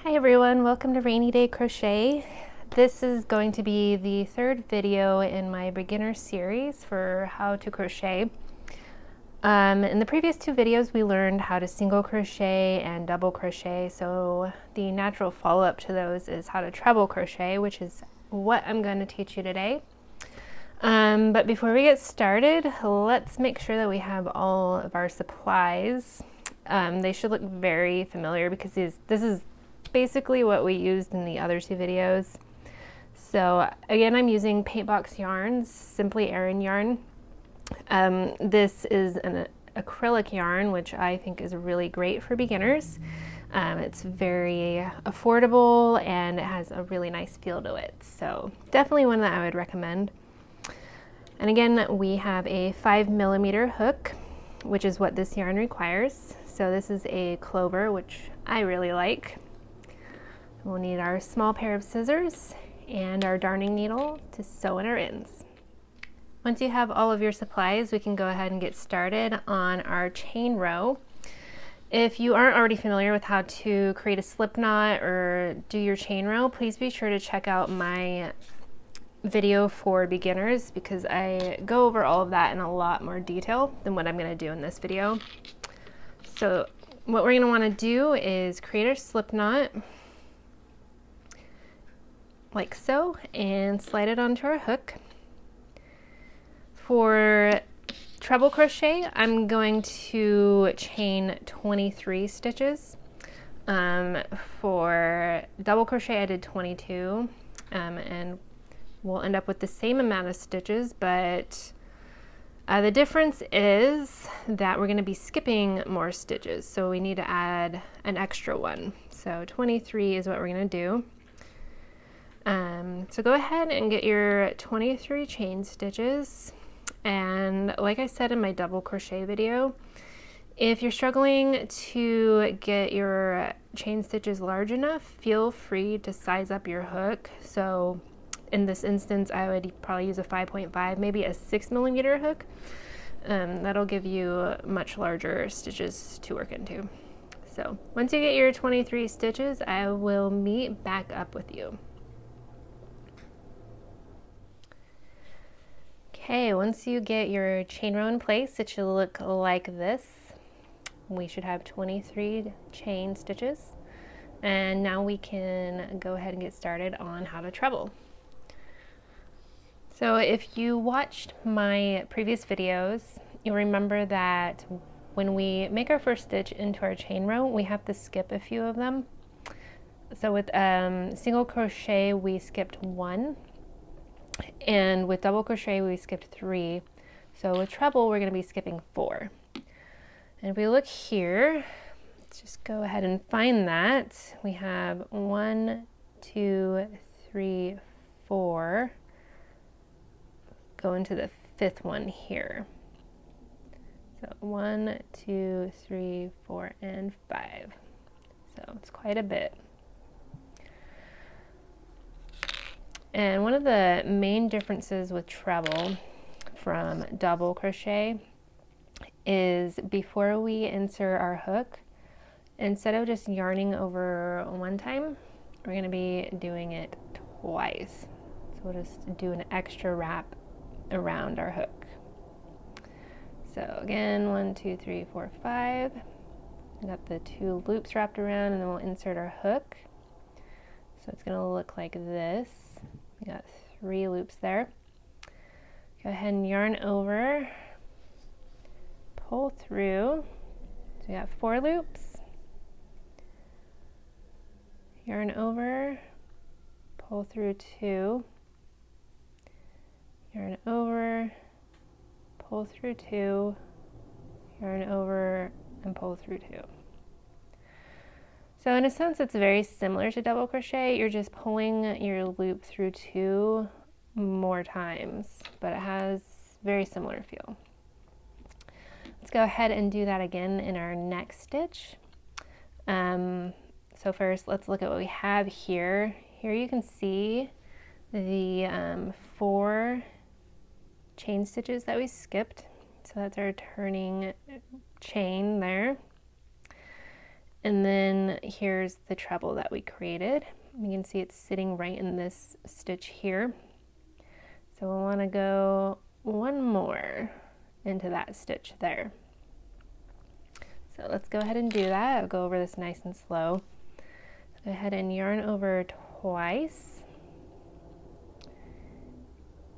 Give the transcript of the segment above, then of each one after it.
Hi everyone, welcome to Rainy Day Crochet. This is going to be the third video in my beginner series for how to crochet. In the previous two videos we learned how to single crochet and double crochet, so the natural follow-up to those is how to treble crochet, which is what I'm going to teach you today. But before we get started, let's make sure that we have all of our supplies. They should look very familiar because this is basically what we used in the other two videos. So again, I'm using paint box yarns, Simply Aran yarn. This is an acrylic yarn, which I think is really great for beginners. It's very affordable and it has a really nice feel to it. So definitely one that I would recommend. And again, we have a 5mm hook, which is what this yarn requires. So this is a clover, which I really like. We'll need our small pair of scissors and our darning needle to sew in our ends. Once you have all of your supplies, we can go ahead and get started on our chain row. If you aren't already familiar with how to create a slip knot or do your chain row, please be sure to check out my video for beginners because I go over all of that in a lot more detail than what I'm going to do in this video. So what we're going to want to do is create our slip knot like so and slide it onto our hook. For treble crochet, I'm going to chain 23 stitches. For double crochet, I did 22, and we'll end up with the same amount of stitches, but the difference is that we're going to be skipping more stitches, so we need to add an extra one. So 23 is what we're going to do. So go ahead and get your 23 chain stitches, and like I said in my double crochet video, if you're struggling to get your chain stitches large enough, feel free to size up your hook. So in this instance I would probably use a 5.5, maybe a 6mm hook. That'll give you much larger stitches to work into. So once you get your 23 stitches, I will meet back up with you. Okay, once you get your chain row in place, it should look like this. We should have 23 chain stitches. And now we can go ahead and get started on how to treble. So if you watched my previous videos, you'll remember that when we make our first stitch into our chain row, we have to skip a few of them. So with single crochet, we skipped 1. And with double crochet we skipped 3. So with treble we're going to be skipping 4. And if we look here, let's just go ahead and find that. We have 1, 2, 3, 4. Go into the 5th one here. So 1, 2, 3, 4, and 5. So it's quite a bit. And one of the main differences with treble from double crochet is before we insert our hook, instead of just yarning over one time, we're going to be doing it twice. So we'll just do an extra wrap around our hook. So again, 1, 2, 3, 4, 5. We got the 2 loops wrapped around, and then we'll insert our hook. So it's going to look like this. We got 3 loops there. Go ahead and yarn over, pull through. So we got 4 loops. Yarn over, pull through 2. Yarn over, pull through 2. Yarn over and pull through 2. So in a sense it's very similar to double crochet, you're just pulling your loop through 2 more times, but it has very similar feel. Let's go ahead and do that again in our next stitch. So first let's look at what we have here. Here you can see the 4 chain stitches that we skipped. So that's our turning chain there. And then here's the treble that we created. You can see it's sitting right in this stitch here. So we'll want to go one more into that stitch there. So let's go ahead and do that. I'll go over this nice and slow. Go ahead and yarn over twice.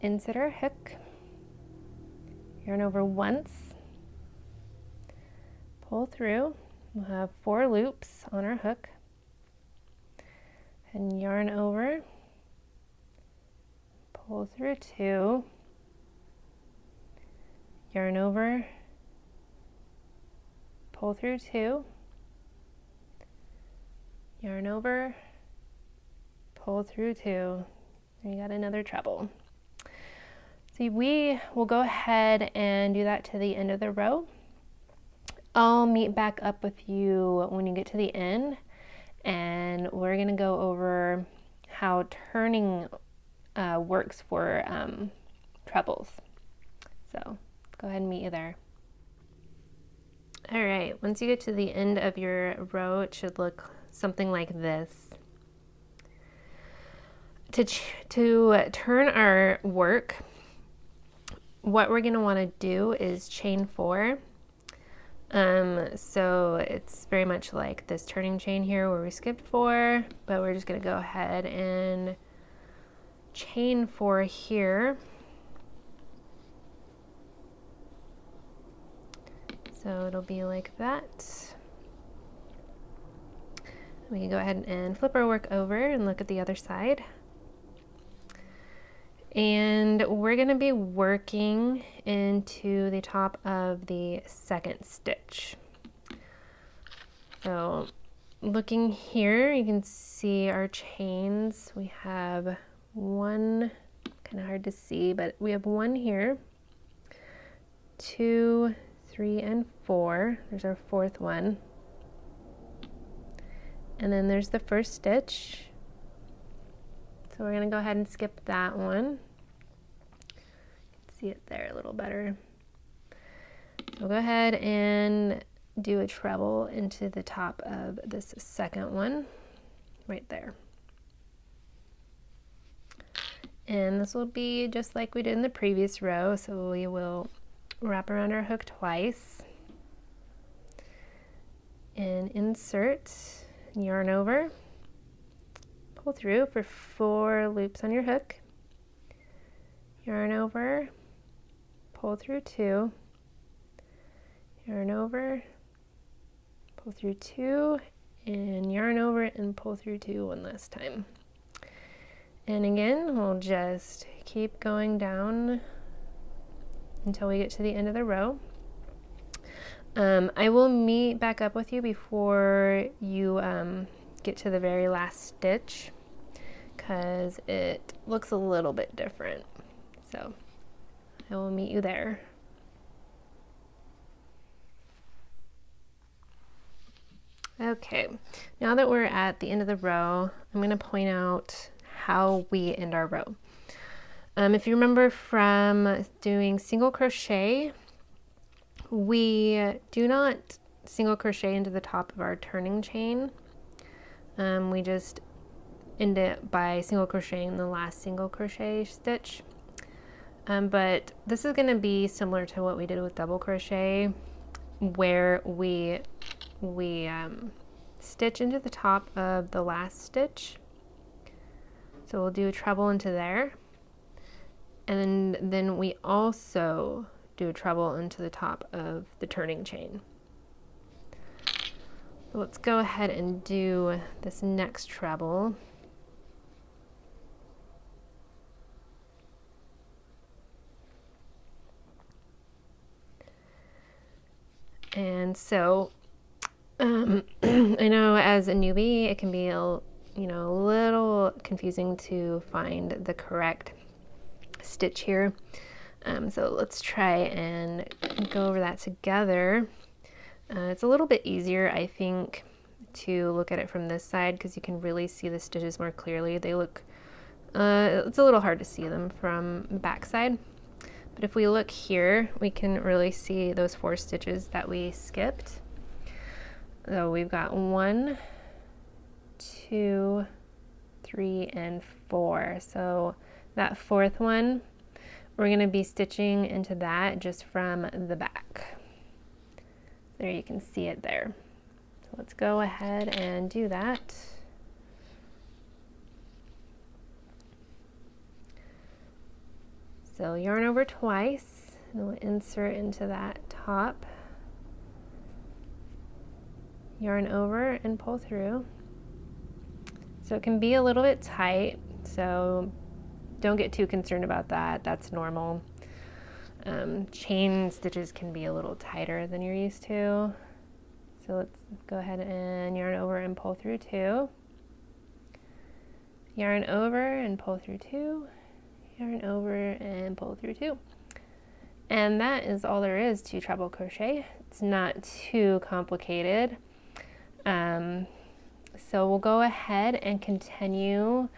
Insert our hook. Yarn over once. Pull through. We'll have 4 loops on our hook. And yarn over. Pull through 2. Yarn over. Pull through 2. Yarn over. Pull through 2. And you got another treble. So we will go ahead and do that to the end of the row. I'll meet back up with you when you get to the end, and we're going to go over how turning works for trebles. So go ahead and meet you there. All right, once you get to the end of your row, it should look something like this. To turn our work, what we're going to want to do is chain 4. So it's very much like this turning chain here where we skipped 4, but we're just going to go ahead and chain 4 here. So it'll be like that. We can go ahead and flip our work over and look at the other side. And we're going to be working into the top of the second stitch. So looking here, you can see our chains. We have one, kind of hard to see, but we have 1 here, 2, 3, and 4. There's our 4th one. And then there's the first stitch. So we're going to go ahead and skip that one. You can see it there a little better. So go ahead and do a treble into the top of this second one, right there. And this will be just like we did in the previous row, so we will wrap around our hook twice and insert, yarn over, pull through for 4 loops on your hook, yarn over, pull through 2, yarn over, pull through 2, and yarn over and pull through 2 one last time. And again, we'll just keep going down until we get to the end of the row. I will meet back up with you before you get to the very last stitch, because it looks a little bit different. So I will meet you there. Okay, now that we're at the end of the row, I'm going to point out how we end our row. If you remember from doing single crochet, we do not single crochet into the top of our turning chain. We just end it by single crocheting the last single crochet stitch. But this is going to be similar to what we did with double crochet, where we stitch into the top of the last stitch. So we'll do a treble into there, and then we also do a treble into the top of the turning chain. So let's go ahead and do this next treble. And so I know as a newbie it can be a little confusing to find the correct stitch here. So let's try and go over that together. It's a little bit easier, I think, to look at it from this side because you can really see the stitches more clearly. They look, it's a little hard to see them from the back side. But if we look here, we can really see those 4 stitches that we skipped. So we've got 1, 2, 3, and 4. So that fourth one, we're going to be stitching into that just from the back. There, you can see it there. So let's go ahead and do that. So yarn over twice, and we'll insert into that top. Yarn over and pull through. So it can be a little bit tight, so don't get too concerned about that. That's normal. Chain stitches can be a little tighter than you're used to. So let's go ahead and yarn over and pull through 2. Yarn over and pull through 2. Yarn over and pull through 2. And that is all there is to treble crochet. It's not too complicated. So we'll go ahead and continue.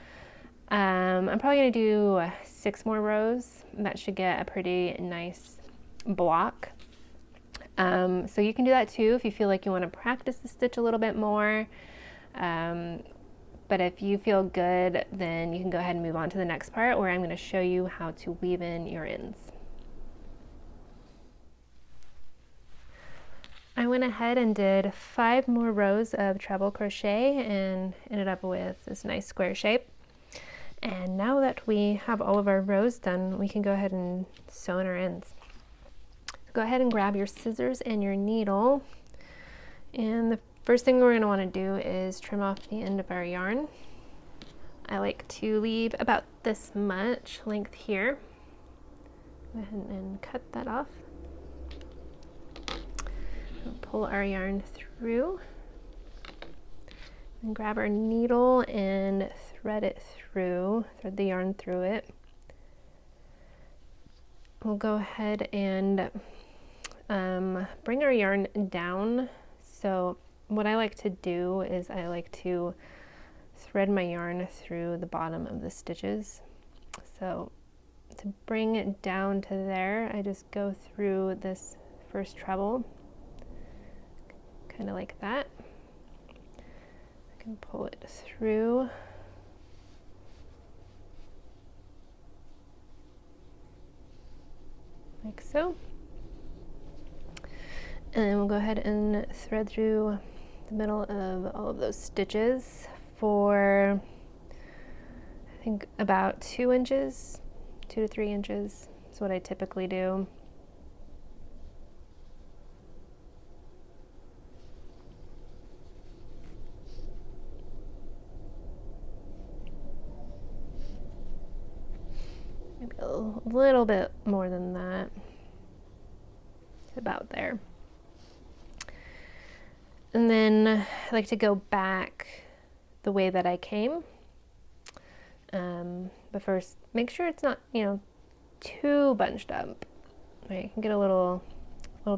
I'm probably going to do 6 more rows. That should get a pretty nice block. So you can do that too if you feel like you want to practice the stitch a little bit more. But if you feel good, then you can go ahead and move on to the next part where I'm going to show you how to weave in your ends. I went ahead and did 5 more rows of treble crochet and ended up with this nice square shape. And now that we have all of our rows done, we can go ahead and sew in our ends. Go ahead and grab your scissors and your needle. And the first thing we're going to want to do is trim off the end of our yarn. I like to leave about this much length here. Go ahead and cut that off. Pull our yarn through and grab our needle and thread it through, thread the yarn through it. We'll go ahead and bring our yarn down. So what I like to do is I like to thread my yarn through the bottom of the stitches. So to bring it down to there, I just go through this first treble, kind of like that. I can pull it through. Like so. And then we'll go ahead and thread through the middle of all of those stitches for, I think, about 2 inches, 2 to 3 inches is what I typically do. Maybe a little bit more than that, about there. And then I like to go back the way that I came. But first, make sure it's not, too bunched up. Right, it can get a little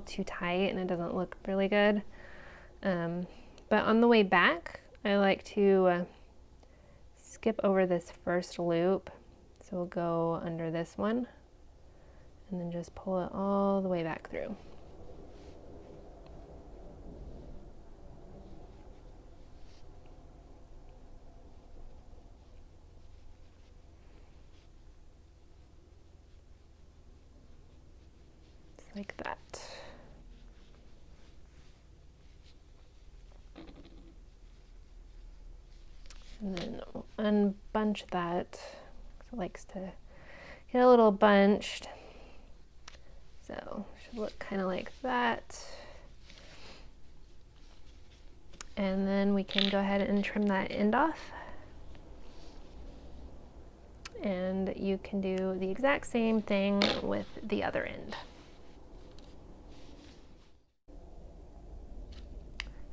too tight and it doesn't look really good. But on the way back, I like to skip over this first loop. So we'll go under this one and then just pull it all the way back through. Just like that. And then unbunch that. It likes to get a little bunched. So should look kind of like that. And then we can go ahead and trim that end off. And you can do the exact same thing with the other end.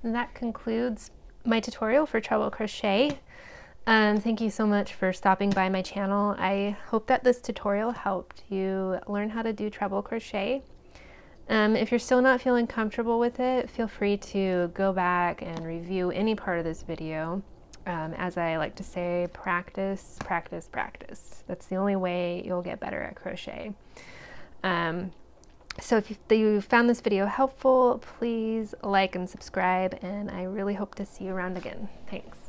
And that concludes my tutorial for treble crochet. Thank you so much for stopping by my channel. I hope that this tutorial helped you learn how to do treble crochet. If you're still not feeling comfortable with it, feel free to go back and review any part of this video. As I like to say, practice, practice, practice. That's the only way you'll get better at crochet. So if you found this video helpful, please like and subscribe, and I really hope to see you around again. Thanks.